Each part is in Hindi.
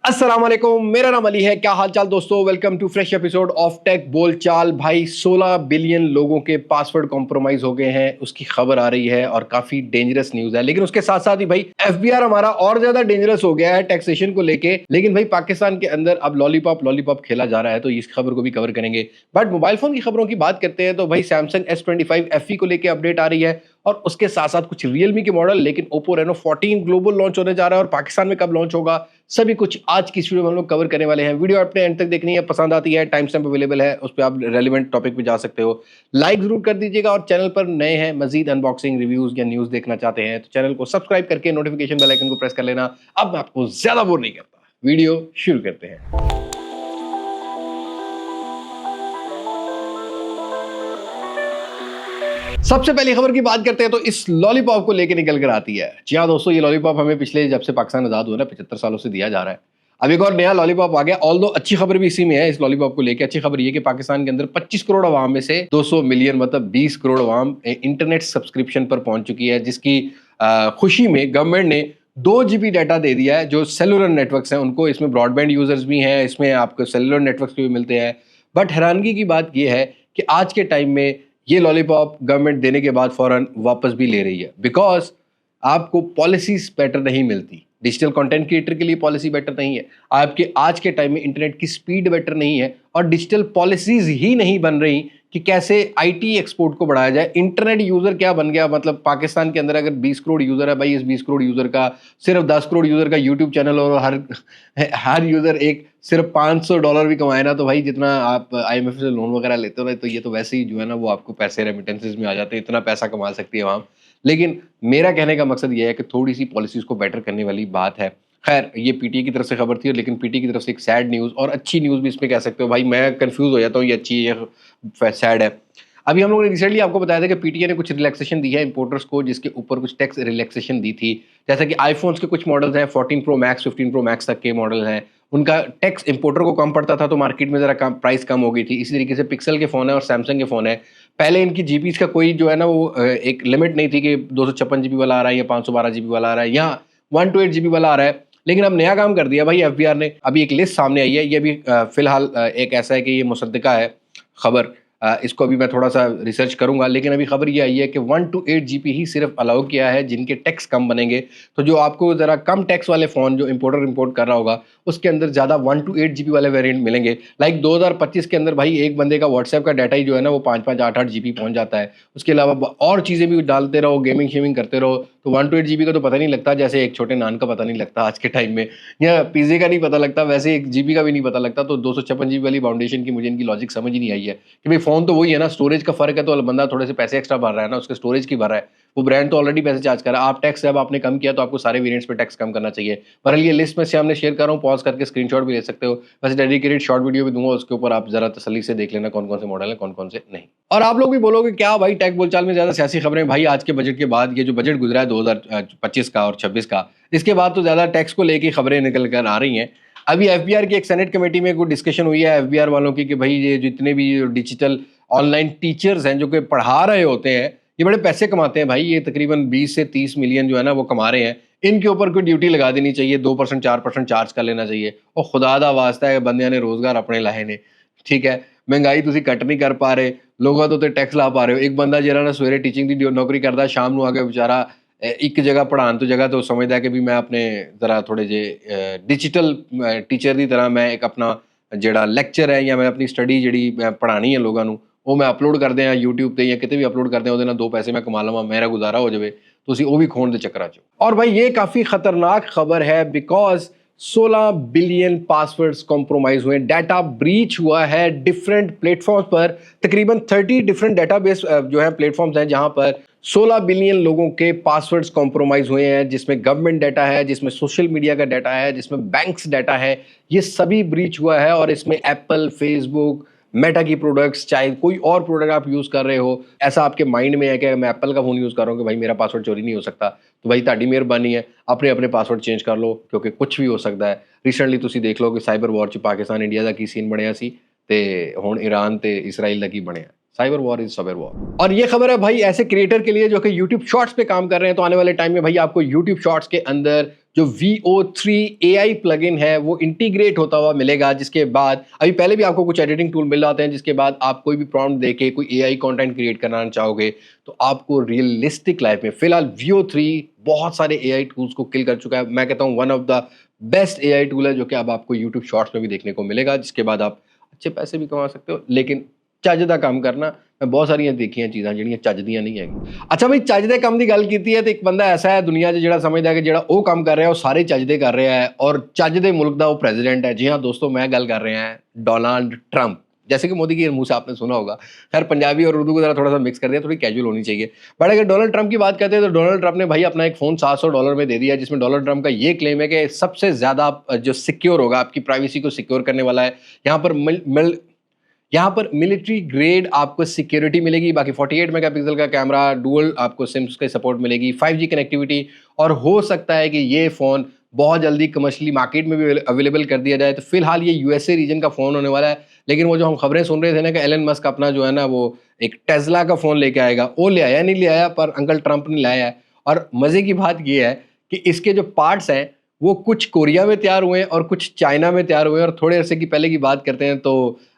अस्सलाम वालेकुम, मेरा नाम अली है। क्या हाल चाल दोस्तों, welcome to fresh episode of tech Bolchaal. भाई 16 बिलियन लोगों के पासवर्ड कॉम्प्रोमाइज हो गए हैं, उसकी खबर आ रही है और काफी डेंजरस न्यूज है। लेकिन उसके साथ साथ ही भाई एफबीआर हमारा और ज्यादा डेंजरस हो गया है टैक्सेशन को लेके। लेकिन भाई पाकिस्तान के अंदर अब लॉलीपॉप लॉलीपॉप खेला जा रहा है, तो इस खबर को भी कवर करेंगे। बट मोबाइल फोन की खबरों की बात करते हैं तो भाई सैमसंग S25 FE को लेके अपडेट आ रही है और उसके साथ साथ कुछ रियलमी के मॉडल, लेकिन ओप्पो रेनो 14 ग्लोबल लॉन्च होने जा रहा है और पाकिस्तान में कब लॉन्च होगा, सभी कुछ आज की इस वीडियो में हम लोग कवर करने वाले हैं। वीडियो अपने एंड तक देखनी है, पसंद आती है, टाइम स्टैम्प अवेलेबल है, उस पर आप रेलिवेंट टॉपिक पे जा सकते हो। लाइक जरूर कर दीजिएगा और चैनल पर नए हैं, मजीद अनबॉक्सिंग रिव्यूज या न्यूज देखना चाहते हैं तो चैनल को सब्सक्राइब करके नोटिफिकेशन बेल आइकन को प्रेस कर लेना। अब मैं आपको ज्यादा बोर नहीं करता, वीडियो शुरू करते हैं। सबसे पहली खबर की बात करते हैं तो इस लॉलीपॉप को लेकर निकल कर आती है। जी हाँ दोस्तों, ये लॉलीपॉप हमें पिछले जब से पाकिस्तान आजाद हुआ ना 75 सालों से दिया जा रहा है। अब एक और नया लॉलीपॉप आ गया। ऑल्दो अच्छी खबर भी इसी में है। इस लॉलीपॉप को लेकर अच्छी खबर ये कि पाकिस्तान के अंदर 25 करोड़ अवाम में से 200 मिलियन मतलब 20 करोड़ अवाम इंटरनेट सब्सक्रिप्शन पर पहुंच चुकी है, जिसकी खुशी में गवर्नमेंट ने 2 GB डाटा दे दिया है। जो सेलुलर नेटवर्क्स हैं उनको, इसमें ब्रॉडबैंड यूजर्स भी हैं, इसमें आपको सेलुलर नेटवर्क्स भी मिलते हैं। बट हैरानगी की बात यह है कि आज के टाइम में ये लॉलीपॉप गवर्नमेंट देने के बाद फौरन वापस भी ले रही है, बिकॉज आपको पॉलिसीज बेटर नहीं मिलती। डिजिटल कंटेंट क्रिएटर के लिए पॉलिसी बेटर नहीं है, आपके आज के टाइम में इंटरनेट की स्पीड बेटर नहीं है और डिजिटल पॉलिसीज ही नहीं बन रही कि कैसे आईटी एक्सपोर्ट को बढ़ाया जाए। इंटरनेट यूजर क्या बन गया, मतलब पाकिस्तान के अंदर अगर 20 करोड़ यूजर है भाई, इस 20 करोड़ यूजर का सिर्फ 10 करोड़ यूजर का यूट्यूब चैनल और हर यूजर एक सिर्फ $500 भी कमाए ना, तो भाई जितना आप IMF से लोन वगैरह लेते हो ना, तो ये तो वैसे ही जो है ना वो आपको पैसे रेमिटेंसेज में आ जाते हैं। इतना पैसा कमा सकती है वहाँ। लेकिन मेरा कहने का मकसद ये है कि थोड़ी सी पॉलिसीज को बेटर करने वाली बात है। खैर, ये पीटीए की तरफ से खबर थी, लेकिन पीटीए की तरफ से एक सैड न्यूज़ और अच्छी न्यूज़ भी इसमें कह सकते हो। भाई मैं कंफ्यूज हो जाता हूँ, ये अच्छी है या सैड है। अभी हम लोगों ने रिसेंटली आपको बताया था कि पीटीए ने कुछ रिलैक्सेशन दी है इंपोर्टर्स को, जिसके ऊपर कुछ टैक्स रिलैक्सेशन दी थी। जैसा कि आईफोन्स के कुछ मॉडल्स हैं, 14 प्रो मैक्स 15 प्रो मैक्स तक के मॉडल हैं, उनका टैक्स इंपोर्टर को कम पड़ता था तो मार्केट में जरा कम प्राइस कम हो गई थी। इसी तरीके से पिक्सल के फ़ोन है और सैमसंग के फ़ोन है, पहले इनकी जीबीज का कोई जो है ना वो एक लिमिट नहीं थी कि 256 GB वाला आ रहा है या 512 GB वाला आ रहा है या 128 GB वाला आ रहा है। लेकिन अब नया काम कर दिया भाई एफबीआर ने। अभी एक लिस्ट सामने आई है, ये भी फिलहाल एक ऐसा है कि ये मुसद्दिका है खबर। इसको अभी मैं थोड़ा सा रिसर्च करूंगा, लेकिन अभी खबर ये आई है कि 1 to 8 GB ही सिर्फ अलाउ किया है जिनके टैक्स कम बनेंगे। तो जो आपको ज़रा कम टैक्स वाले फ़ोन जो इंपोर्टर इंपोर्ट कर रहा होगा उसके अंदर ज़्यादा 1 to 8 GB वाले वेरिएंट मिलेंगे। लाइक 2025 के अंदर भाई एक बंदे का व्हाट्सएप का डाटा ही जो है ना वो 5-5 8-8 GB पहुंच जाता है। उसके अलावा और चीज़ें भी डालते रहो, गेमिंग शेमिंग करते रहो, तो 1 to 8 GB का तो पता नहीं लगता, जैसे एक छोटे नान का पता नहीं लगता आज के टाइम में, या पिज़्ज़े का नहीं पता लगता, वैसे 1 GB का भी नहीं पता लगता। तो 256 GB वाली फाउंडेशन की मुझे इनकी लॉजिक समझ ही नहीं आई है कि भाई फ़ोन तो वही है ना, स्टोरेज का फ़र्क है, तो बंदा थोड़े से पैसे एक्स्ट्रा भर रहा है ना, उसके स्टोरेज की भर रहा है, वो ब्रांड तो ऑलरेडी पैसे चार्ज कर रहा है। आप टैक्स जब आपने कम किया तो आपको सारे वेरिएंट्स पे टैक्स कम करना चाहिए। बहरहाल ये लिस्ट में से हमने शेयर कर रहा हूँ, पॉज करके स्क्रीनशॉट भी ले सकते हो। वैसे डेडिकेटेड शॉर्ट वीडियो भी दूंगा, उसके ऊपर आप जरा तसल्ली से देख लेना कौन कौन से मॉडल है कौन कौन से नहीं। और आप लोग भी बोलोगे क्या भाई टेक बोलचाल में ज्यादा सियासी खबरें। भाई आज के बजट के बाद, ये जो बजट गुजरा है 2025 का और 26 का, इसके बाद तो ज्यादा टैक्स को लेके खबरें निकल कर आ रही हैं। अभी एफबीआर की एक सेनेट कमेटी में कुछ डिस्कशन हुई है एफबीआर वालों की कि भाई ये जितने भी डिजिटल ऑनलाइन टीचर्स हैं जो कि पढ़ा रहे होते हैं, ये बड़े पैसे कमाते हैं भाई, ये तकरीबन 20 से 30 मिलियन जो है ना वो कमा रहे हैं, इनके ऊपर कोई ड्यूटी लगा देनी चाहिए, 2% 4% चार्ज कर लेना चाहिए। और खुदा दा वास्ता है बंदियां ने रोजगार अपने लाए ने, ठीक है, महंगाई तुसी कट नहीं कर पा रहे, लोगों तो टैक्स ला पा रहे हो। एक बंदा जरा ना सवेरे टीचिंग की नौकरी करता, शाम ਨੂੰ आके बेचारा एक जगह पढ़ाने तो जगह तो समझता है कि भी मैं अपने जरा थोड़े जे डिजिटल टीचर की तरह मैं एक अपना ਜਿਹੜਾ ਲੈਕਚਰ ਹੈ ਜਾਂ ਮੈਂ ਆਪਣੀ ਸਟੱਡੀ ਜਿਹੜੀ ਮੈਂ ਪੜ੍ਹਾਣੀ ਹੈ ਲੋਕਾਂ ਨੂੰ, ਉਹ ਮੈਂ ਅਪਲੋਡ ਕਰਦੇ ਆ YouTube ਤੇ ਜਾਂ ਕਿਤੇ ਵੀ ਅਪਲੋਡ ਕਰਦੇ ਆ, ਉਹਦੇ ਨਾਲ 2 ਪੈਸੇ ਮੈਂ ਕਮਾ ਲਵਾਂ, ਮੇਰਾ ਗੁਜ਼ਾਰਾ ਹੋ ਜਾਵੇ, ਤੁਸੀਂ ਉਹ ਵੀ ਖੋਣ ਦੇ ਚੱਕਰਾਂ 'ਚ। और भाई ये काफ़ी ख़तरनाक खबर है, बिकॉज 16 बिलियन पासवर्ड्स कॉम्प्रोमाइज हुए, डाटा ब्रीच हुआ है डिफरेंट प्लेटफॉर्म्स पर। तकरीबन 30 डिफरेंट डाटाबेस जो है प्लेटफॉर्म्स हैं जहां पर 16 बिलियन लोगों के पासवर्ड्स कॉम्प्रोमाइज हुए हैं, जिसमें गवर्नमेंट डाटा है, जिसमें सोशल मीडिया का डाटा है, जिसमें बैंक्स डाटा है, ये सभी ब्रीच हुआ है। और इसमें एप्पल, फेसबुक, मेटा की प्रोडक्ट्स, चाहे कोई और प्रोडक्ट आप यूज़ कर रहे हो, ऐसा आपके माइंड में है कि मैं एप्पल का फ़ोन यूज़ कर रहा हूँ कि भाई मेरा पासवर्ड चोरी नहीं हो सकता, तो भाई ताड़ी मेहरबानी है अपने अपने पासवर्ड चेंज कर लो, क्योंकि कुछ भी हो सकता है। रिसेंटली तुसी देख लो कि साइबर वॉर च पाकिस्तान इंडिया का की सीन बनया सी, ते हुण ईरान ते इसराइल का की बनया। Cyber war is cyber war. और ये खबर है भाई ऐसे क्रिएटर के लिए जो कि यूट्यूब शॉर्ट्स पे काम कर रहे हैं, तो आने वाले टाइम में भाई आपको यूट्यूब शॉर्ट्स के अंदर जो VO3 AI प्लगइन है वो इंटीग्रेट होता हुआ मिलेगा, जिसके बाद अभी पहले भी आपको कुछ एडिटिंग टूल मिल जाते हैं, जिसके बाद आप कोई भी प्रॉम्प्ट देके कोई AI कंटेंट क्रिएट करना चाहोगे तो आपको रियलिस्टिक लाइफ में फिलहाल VO3 बहुत सारे AI टूल्स को किल कर चुका है। मैं कहता हूँ one of the best AI tool है जो कि अब आपको यूट्यूब शॉर्ट्स में भी देखने को मिलेगा, जिसके बाद आप अच्छे पैसे भी कमा सकते हो, लेकिन ਚੱਜਦਾ ਕੰਮ करना। मैं बहुत सारियां देखियां चीज़ां ਜਿਹੜੀਆਂ ਚੱਜਦੀਆਂ नहीं है। अच्छा भाई, ਚੱਜ ਦੇ ਕੰਮ ਦੀ ਗੱਲ ਕੀਤੀ है तो एक बंदा ऐसा है दुनिया 'ਚ ਜਿਹੜਾ समझदा है कि ਜਿਹੜਾ ਉਹ ਕੰਮ कर रहा है वो सारे ਚੱਜ ਦੇ कर रहा है और ਚੱਜ ਦੇ मुल्क ਦਾ वो प्रेजिडेंट है। जी हाँ दोस्तों, मैं गल कर रहे हैं डोनाल्ड ट्रंप। जैसे कि मोदी के मुंह से आपने सुना होगा। खैर पंजाबी और उर्दू को जरा थोड़ा सा मिक्स कर दिया, थोड़ी कैजुअल होनी चाहिए। बट अगर डोनाल्ड ट्रंप की बात करते हैं तो डोनाल्ड ट्रंप ने भाई अपना एक फ़ोन $700 में दे दिया, जिसमें डोनाल्ड ट्रंप का ये क्लेम है कि सबसे ज़्यादा जो सिक्योर होगा, आपकी प्राइवेसी को सिक्योर करने वाला है। यहाँ पर मिलिट्री ग्रेड आपको सिक्योरिटी मिलेगी, बाकी 48 मेगापिक्सल का कैमरा, डुअल आपको सिम्स की सपोर्ट मिलेगी, 5G कनेक्टिविटी, और हो सकता है कि ये फ़ोन बहुत जल्दी कमर्शियली मार्केट में भी अवेलेबल कर दिया जाए। तो फिलहाल ये यूएसए रीजन का फ़ोन होने वाला है, लेकिन वो जो हम खबरें सुन रहे थे ना कि एलन मस्क अपना जो है ना वो एक टेस्ला का फ़ोन लेके आएगा, वो ले आया नहीं ले आया, पर अंकल ट्रंप ने लाया है। और मज़े की बात ये है कि इसके जो पार्ट्स हैं वो कुछ कोरिया में तैयार हुए हैं और कुछ चाइना में तैयार हुए हैं। और थोड़े अरसे की पहले की बात करते हैं तो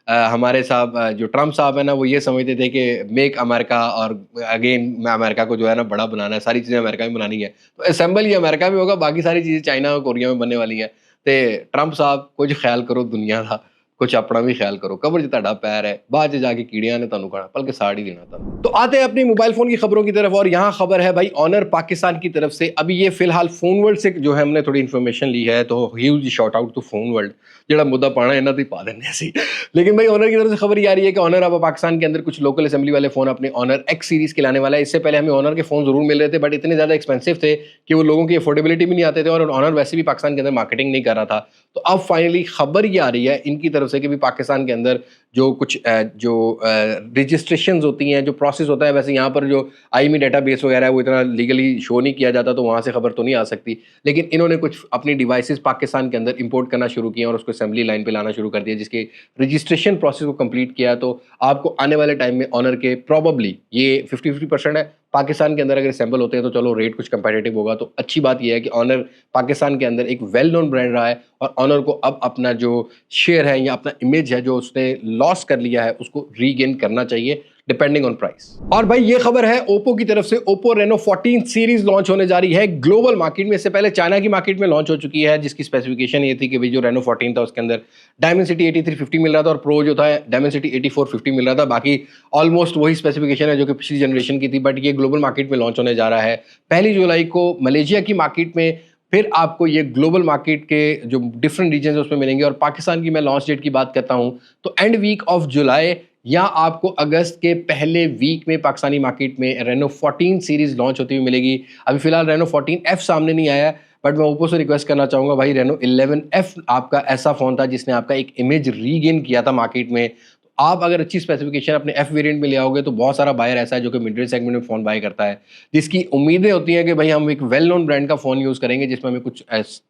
हमारे साहब जो ट्रंप साहब है ना, वो ये समझते थे कि मेक अमेरिका और अगेन मैं अमेरिका को जो है ना बड़ा बनाना है, सारी चीज़ें अमेरिका में बनानी है, तो असेंबल ही अमेरिका में होगा, बाकी सारी चीज़ें चाइना और कोरिया में बनने वाली हैं। तो ट्रंप साहब कुछ ख्याल करो दुनिया का, कुछ अपना भी ख्याल करो। कबर च तुहाडा पैर है, बाद च जाके कीड़ियां ने तुहानू खाना, बल्कि साड़ ही देना तुहानू। तो आते हैं अपनी मोबाइल फोन की खबरों की तरफ, और यहाँ खबर है भाई ऑनर पाकिस्तान की तरफ से। अभी ये फिलहाल फोन वर्ल्ड से जो है हमने थोड़ी इन्फॉर्मेशन ली है, तो huge shout out to phone world, ਜਿਹੜਾ मुद्दा पाना इन्हों तो पा देने सी। लेकिन भाई ऑनर की तरफ से खबर ये आ रही है कि ऑनर अब पाकिस्तान के अंदर कुछ लोकल असेंबली वाले फोन अपने ऑनर एक्स सीरीज के लाने वाला है। इससे पहले हमें ऑनर के फोन जरूर मिल रहे थे, बट इतने ज़्यादा एक्सपेंसिव थे कि वो लोगों की अफोर्डेबिलिटी भी नहीं आते थे, और ऑनर वैसे भी पाकिस्तान के अंदर मार्केटिंग नहीं कर रहा था। तो अब फाइनली खबर ये आ रही है इनकी तरफ से कि भी पाकिस्तान के अंदर जो कुछ रजिस्ट्रेशन होती हैं, जो प्रोसेस होता है, वैसे यहाँ पर जो IMEI डेटाबेस वगैरह है वो इतना लीगली शो नहीं किया जाता, तो वहाँ से खबर तो नहीं आ सकती। लेकिन इन्होंने कुछ अपनी डिवाइसेस पाकिस्तान के अंदर इंपोर्ट करना शुरू किया और उसको असेंबली लाइन पे लाना शुरू कर दिया, जिसके रजिस्ट्रेशन प्रोसेस को कंप्लीट किया। तो आपको आने वाले टाइम में ऑनर के प्रॉबली ये 50-50% है पाकिस्तान के अंदर अगर असेंबल होते हैं तो चलो रेट कुछ कंपेटिटिव होगा। तो अच्छी बात यह है कि ऑनर पाकिस्तान के अंदर एक वेल नोन ब्रांड रहा है, और ऑनर को अब अपना जो शेयर है या अपना इमेज है जो उसने लॉस कर लिया है उसको रीगेन करना चाहिए, डिपेंडिंग ऑन प्राइस। और भाई ये खबर है ओप्पो की तरफ से। ओप्पो रेनो 14 सीरीज लॉन्च होने जा रही है ग्लोबल मार्केट में। इससे पहले चाइना की मार्केट में लॉन्च हो चुकी है, जिसकी स्पेसिफिकेशन ये थी कि भाई जो रेनो 14 था उसके अंदर डायमेंसिटी 8350 मिल रहा था, और प्रो जो था डायमेंसिटी 8450 मिल रहा था। बाकी ऑलमोस्ट वही स्पेसिफिकेशन है जो कि पिछली जनरेशन की थी, बट ये ग्लोबल मार्केट में लॉन्च होने जा रहा है 1 जुलाई को मलेशिया की मार्केट में। फिर आपको ये ग्लोबल मार्केट के जो डिफरेंट रीजन है उसमें मिलेंगे। और पाकिस्तान की मैं लॉन्च डेट की बात करता हूँ तो एंड वीक ऑफ जुलाई या आपको अगस्त के पहले वीक में पाकिस्तानी मार्केट में रेनो 14 सीरीज लॉन्च होती हुई मिलेगी। अभी फिलहाल रेनो 14F सामने नहीं आया, बट मैं ओप्पो से रिक्वेस्ट करना चाहूँगा भाई, रेनो 11F आपका ऐसा फ़ोन था जिसने आपका एक इमेज रीगेन किया था मार्केट में। आप अगर अच्छी स्पेसिफिकेशन अपने F वेरिएंट में ले आओगे तो बहुत सारा बायर ऐसा है जो कि मिड रेंज सेगमेंट में फ़ोन बाय करता है, जिसकी उम्मीदें होती हैं कि भाई हम एक वेल नोन ब्रांड का फ़ोन यूज़ करेंगे जिसमें हमें कुछ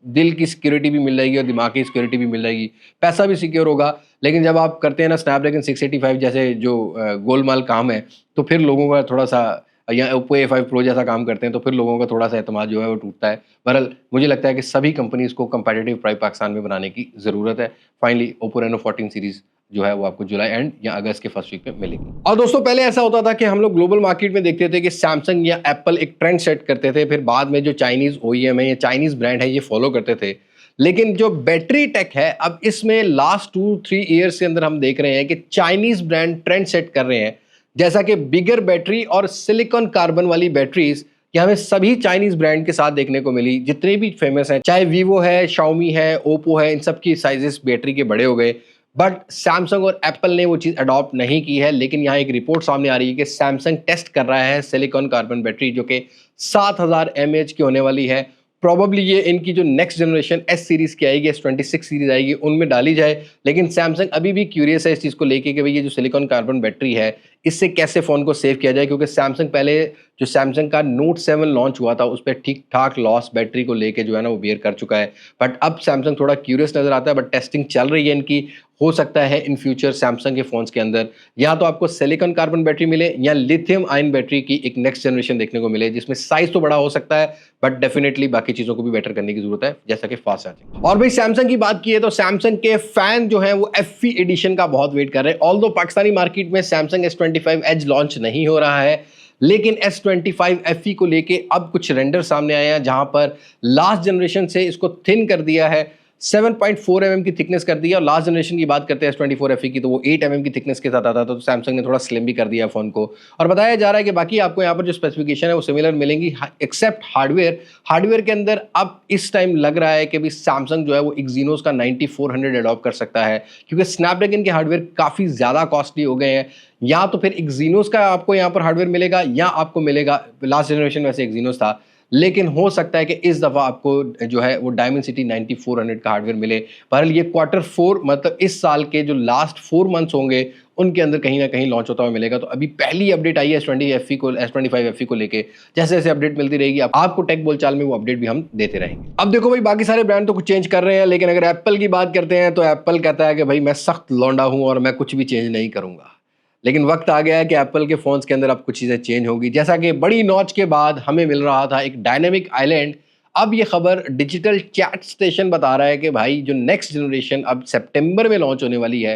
दिल की सिक्योरिटी भी मिल जाएगी और दिमाग की सिक्योरिटी भी मिल जाएगी, पैसा भी सिक्योर होगा। लेकिन जब आप करते हैं ना स्नैपड्रैगन 685 जैसे जो गोलमाल काम है, तो फिर लोगों का थोड़ा सा, या ओप्पो A5 प्रो जैसा काम करते हैं तो फिर लोगों का थोड़ा सा एतमाद जो है वो टूटता है। बहरहाल मुझे लगता है कि सभी कंपनीज़ को कंपेटिटिव प्राइस पाकिस्तान में बनाने की ज़रूरत है। फाइनली ओप्पो रेनो 14 सीरीज़ जो है वो आपको जुलाई एंड या अगस्त के फर्स्ट वीक में मिलेगी। और दोस्तों पहले ऐसा होता था कि हम लोग ग्लोबल मार्केट में देखते थे कि सैमसंग या एप्पल एक ट्रेंड सेट करते थे, फिर बाद में जो चाइनीज़ OEM है या चाइनीज़ ब्रांड है ये फॉलो करते थे। लेकिन जो बैटरी टेक है अब इसमें लास्ट 2-3 ईयर्स के अंदर हम देख रहे हैं कि चाइनीज़ ब्रांड ट्रेंड सेट कर रहे हैं, जैसा कि बिगर बैटरी और सिलिकॉन कार्बन वाली बैटरीज ये हमें सभी चाइनीज ब्रांड के साथ देखने को मिली, जितने भी फेमस हैं, चाहे वीवो है, शाओमी है, ओप्पो है, इन सब की साइजेस बैटरी के बड़े हो गए। बट सैमसंग और एप्पल ने वो चीज़ अडॉप्ट नहीं की है। लेकिन यहाँ एक रिपोर्ट सामने आ रही है कि सैमसंग टेस्ट कर रहा है सिलिकॉन कार्बन बैटरी जो कि 7000 mAh की होने वाली है। प्रॉबली ये इनकी जो नेक्स्ट जनरेशन S सीरीज़ की आएगी, S26 सीरीज़ आएगी, उनमें डाली जाए। लेकिन सैमसंग अभी भी क्यूरियस है इस चीज़ को लेके कि भाई ये जो सिलिकॉन कार्बन बैटरी है इससे कैसे फ़ोन को सेव किया जाए, क्योंकि सैमसंग पहले जो सैमसंग का नोट 7 लॉन्च हुआ था उस पर ठीक ठाक लॉस बैटरी को लेके जो है ना वो बियर कर चुका है। बट अब सैमसंग थोड़ा क्यूरियस नज़र आता है, बट टेस्टिंग चल रही है इनकी। हो सकता है इन फ्यूचर सैमसंग के फ़ोन्स के अंदर या तो आपको सिलिकॉन कार्बन बैटरी मिले या लिथियम आयन बैटरी की एक नेक्स्ट जनरेशन देखने को मिले, जिसमें साइज़ तो बड़ा हो सकता है बट डेफिनेटली बाकी चीज़ों को भी बेटर करने की ज़रूरत है, जैसा कि फास्ट चार्जिंग। और भाई सैमसंग की बात की है तो सैमसंग के फैन जो हैं वो एफई एडिशन का बहुत वेट कर रहे हैं। ऑल्दो पाकिस्तानी मार्केट में सैमसंग S25 एज लॉन्च नहीं हो रहा है, लेकिन S25 FE को लेके अब कुछ रेंडर सामने आए हैं जहां पर लास्ट जनरेशन से इसको थिन कर दिया है, 7.4 mm की थिकनेस कर दी है। और लास्ट जनरेशन की बात करते हैं S24 FE की तो वो 8 mm की थिकनेस के साथ आता था, तो सैमसंग ने थोड़ा स्लिम भी कर दिया है फ़ोन को। और बताया जा रहा है कि बाकी आपको यहाँ पर जो स्पेसिफिकेशन है वो सिमिलर मिलेंगी एक्सेप्ट हार्डवेयर के अंदर अब इस टाइम लग रहा है कि भी सैमसंग जो है वो एक्जीनोस का 9400 अडॉप्ट कर सकता है, क्योंकि स्नैपड्रैगन के हार्डवेयर काफ़ी ज़्यादा कॉस्टली हो गए हैं। या तो फिर एक्जीनोस का आपको यहाँ पर हार्डवेयर मिलेगा या आपको मिलेगा, लास्ट जनरेशन वैसे एक्जीनोस था, लेकिन हो सकता है कि इस दफ़ा आपको जो है वो डायमेंसिटी 9400 का हार्डवेयर मिले। बहरहाल ये Q4 मतलब इस साल के जो लास्ट 4 मंथ्स होंगे उनके अंदर कहीं ना कहीं लॉन्च होता हुआ मिलेगा। तो अभी पहली अपडेट आई है S25 FE को लेके, जैसे जैसे अपडेट मिलती रहेगी आपको टेक बोलचाल में वो अपडेट भी हम देते रहेंगे। अब देखो भाई, बाकी सारे ब्रांड तो कुछ चेंज कर रहे हैं, लेकिन अगर एप्पल की बात करते हैं तो एप्पल कहता है कि भाई मैं सख्त लौंडा हूं और मैं कुछ भी चेंज नहीं करूंगा। लेकिन वक्त आ गया है कि एप्पल के फ़ोन्स के अंदर अब कुछ चीज़ें चेंज होंगी। जैसा कि बड़ी नॉच के बाद हमें मिल रहा था एक डायनेमिक आइलैंड, अब ये खबर डिजिटल चैट स्टेशन बता रहा है कि भाई जो नेक्स्ट जनरेशन अब सितंबर में लॉन्च होने वाली है,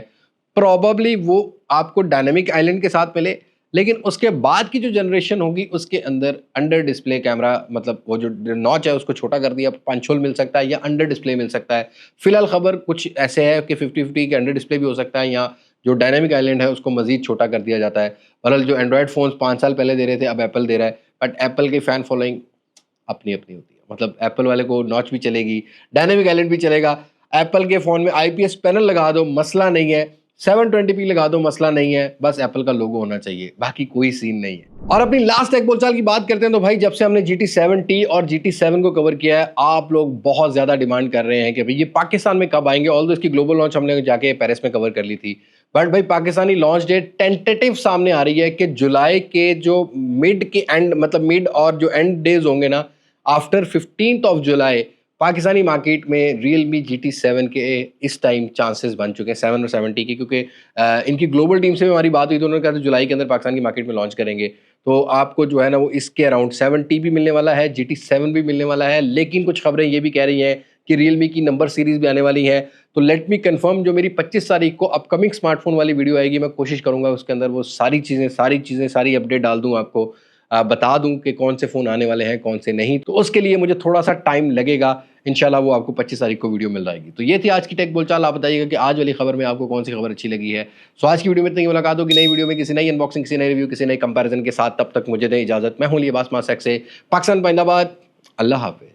प्रोबेबली वो आपको डायनेमिक आइलैंड के साथ मिले, लेकिन उसके बाद की जो जनरेशन होगी उसके अंदर अंडर डिस्प्ले कैमरा, मतलब वो जो नॉच है उसको छोटा कर दिया, पंच होल मिल सकता है या अंडर डिस्प्ले मिल सकता है। फिलहाल खबर कुछ ऐसे है कि 50-50 के अंडर डिस्प्ले भी हो सकता है या जो डायनेमिक आइलैंड है उसको मजीद छोटा कर दिया जाता है। बहरहाल जो एंड्रॉयड फ़ोन्स 5 साल पहले दे रहे थे अब एप्पल दे रहा है, बट एप्पल की फ़ैन फॉलोइंग अपनी अपनी होती है। मतलब एप्पल वाले को नॉच भी चलेगी, डायनेमिक आइलैंड भी चलेगा। एप्पल के फ़ोन में आईपीएस पैनल लगा दो, मसला नहीं है। 720p लगा दो, मसला नहीं है। बस एप्पल का लोगो होना चाहिए, बाकी कोई सीन नहीं है। और अपनी लास्ट एक बोलचाल की बात करते हैं तो भाई जब से हमने GT7T और GT7 को कवर किया है, आप लोग बहुत ज़्यादा डिमांड कर रहे हैं कि भाई ये पाकिस्तान में कब आएंगे। ऑल्दो इसकी ग्लोबल लॉन्च हमने जाके पेरिस में कवर कर ली थी, बट भाई पाकिस्तानी लॉन्च डेट टेंटेटिव सामने आ रही है कि जुलाई के जो मिड के एंड, मतलब मिड और जो एंड डेज होंगे ना, आफ्टर 15 जुलाई पाकिस्तानी मार्केट में Realme GT7 के इस टाइम चांसेस बन चुके हैं 7 और 7T के, क्योंकि इनकी ग्लोबल टीम से भी हमारी बात हुई तो उन्होंने कहा था जुलाई के अंदर पाकिस्तान की मार्केट में लॉन्च करेंगे। तो आपको जो है ना वो इसके अराउंड 7T भी मिलने वाला है, GT7 भी मिलने वाला है। लेकिन कुछ खबरें ये भी कह रही हैं कि Realme की नंबर सीरीज भी आने वाली है। तो लेट मी कंफर्म, जो मेरी 25 तारीख को अपकमिंग स्मार्टफोन वाली वीडियो आएगी, मैं कोशिश करूंगा उसके अंदर वो सारी अपडेट डाल दूं, आपको बता दूं कि कौन से फ़ोन आने वाले हैं कौन से नहीं। तो उसके लिए मुझे थोड़ा सा टाइम लगेगा, इंशाल्लाह वो आपको 25 तारीख को वीडियो मिल जाएगी। तो ये थी आज की टेक बोलचाल। आप बताइएगा कि आज वाली खबर में आपको कौन सी खबर अच्छी लगी है। सो आज की वीडियो में इतनी मुलाकात होगी नई वीडियो में किसी नई अनबॉक्सिंग, किसी नई रिव्यू, किसी नई कंपैरिजन के साथ। तब तक मुझे दें इजाज़त। मैं हूं लिबास मासक से, पाकिस्तान पाइंदाबाद। अल्लाह हाफिज़।